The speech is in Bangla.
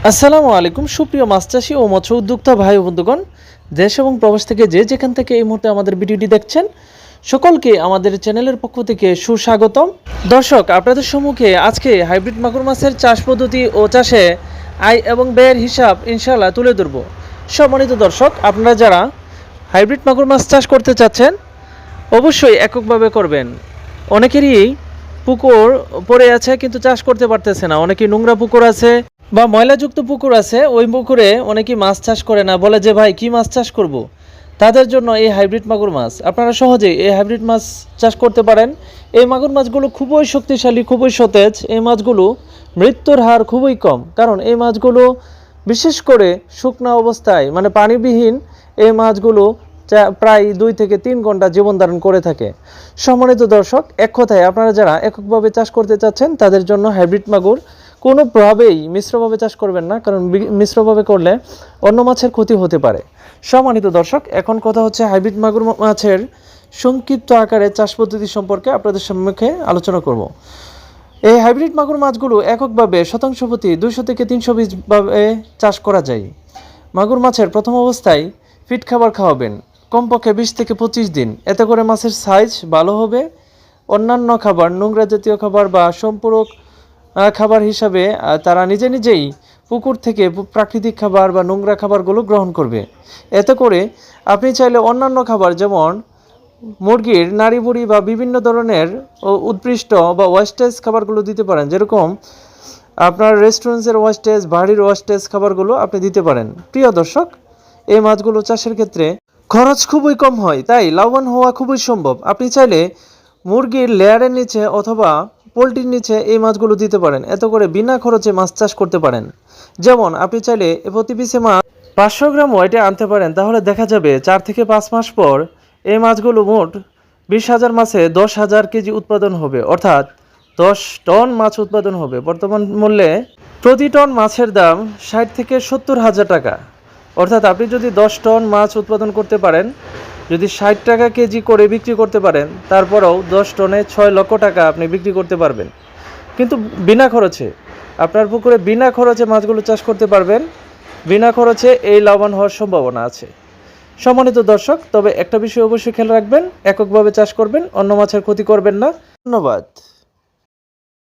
আসসালামু আলাইকুম সুপ্রিয় মাছ চাষী ও মৎস্য উদ্যোক্তা ভাই ও বন্ধুগণ, দেশ এবং প্রবাস থেকে যে যেখান থেকে এই মুহূর্তে আমাদের ভিডিওটি দেখছেন সকলকে আমাদের চ্যানেলের পক্ষ থেকে সুস্বাগতম। দর্শক, আপনাদের সম্মুখে আজকে হাইব্রিড মাগুর মাছের চাষ পদ্ধতি ও চাষে আয় এবং ব্যয়ের হিসাব ইনশাআল্লাহ তুলে ধরব। সম্মানিত দর্শক, আপনারা যারা হাইব্রিড মাগুর মাছ চাষ করতে চাচ্ছেন অবশ্যই এককভাবে করবেন। অনেকেরই পুকুর পড়ে আছে কিন্তু চাষ করতে পারতেছে না, অনেকেই নোংরা পুকুর আছে বা ময়লাযুক্ত পুকুর আছে, ওই পুকুরে অনেকেই মাছ চাষ করে না, বলে যে ভাই কি মাছ চাষ করব। তাদের জন্য এই হাইব্রিড মাগুর মাছ আপনারা সহজেই এই হাইব্রিড মাছ চাষ করতে পারেন। এই মাগুর মাছগুলো খুবই শক্তিশালী, খুবই সতেজ। এই মাছগুলো মৃত্যুর হার খুবই কম, কারণ এই মাছগুলো বিশেষ করে শুকনা অবস্থায় মানে পানিবিহীন এই মাছগুলো প্রায় 2 থেকে 3 ঘন্টা জীবন ধারণ করে থাকে। সম্মানিত দর্শক, এক কথায় আপনারা যারা এককভাবে চাষ করতে চাচ্ছেন তাদের জন্য হাইব্রিড মাগুর কোনোভাবেই মিশ্রভাবে চাষ করবেন না, কারণ মিশ্রভাবে করলে অন্য মাছের ক্ষতি হতে পারে। সম্মানিত দর্শক, এখন কথা হচ্ছে হাইব্রিড মাগুর মাছের সংক্ষিপ্ত আকারে চাষ পদ্ধতি সম্পর্কে আপনাদের সম্মুখে আলোচনা করব। এই হাইব্রিড মাগুর মাছগুলো এককভাবে শতাংশ প্রতি 200 থেকে 300 পিসভাবে চাষ করা যায়। মাগুর মাছের প্রথম অবস্থায় ফিড খাবার খাওয়াবেন কমপক্ষে 20 থেকে 25 দিন, এতে করে মাছের সাইজ ভালো হবে। অন্যান্য খাবার, নোংরা জাতীয় খাবার বা সম্পূরক খাবার হিসাবে তারা নিজেই পুকুর থেকে প্রাকৃতিক খাবার বা নোংরা খাবারগুলো গ্রহণ করবে। এতে করে আপনি চাইলে অন্যান্য খাবার যেমন মুরগির নাড়ি বুড়ি বা বিভিন্ন ধরনের উৎকৃষ্ট বা ওয়েস্টেজ খাবারগুলো দিতে পারেন, যেরকম আপনার রেস্টুরেন্টসের ওয়েস্টেজ, বাড়ির ওয়েস্টেজ খাবারগুলো আপনি দিতে পারেন। প্রিয় দর্শক, এই মাছগুলো চাষের ক্ষেত্রে খরচ খুবই কম হয়, তাই লাভবান হওয়া খুবই সম্ভব। আপনি চাইলে মুরগির লেয়ারের নিচে অথবা পোলট্রির নিচে এই মাছগুলো দিতে পারেন, এতে করে বিনা খরচে মাছ চাষ করতে পারেন। যেমন আপনি চাইলে প্রতি পিসে মাছ 500 গ্রাম ওয়েটে আনতে পারেন, তাহলে দেখা যাবে 4 থেকে 5 মাস পর এই মাছগুলো মোট 20,000 মাছে 10,000 কেজি উৎপাদন হবে, অর্থাৎ 10 টন মাছ উৎপাদন হবে। বর্তমান মূল্যে প্রতি টন মাছের দাম 60 থেকে 70,000 টাকা। অর্থাৎ আপনি যদি 10 টন মাছ উৎপাদন করতে পারেন, যদি 60 টাকা কেজি করে বিক্রি করতে পারেন, তারপরেও 10 টনে 6 লক্ষ টাকা আপনি বিক্রি করতে পারবেন, কিন্তু বিনা খরচে। আপনার পুকুরে বিনা খরচে মাছগুলো চাষ করতে পারবেন, বিনা খরচে এই লাভবান হওয়ার সম্ভাবনা আছে। সম্মানিত দর্শক, তবে একটা বিষয় অবশ্যই খেয়াল রাখবেন, এককভাবে চাষ করবেন, অন্য মাছের ক্ষতি করবেন না। ধন্যবাদ।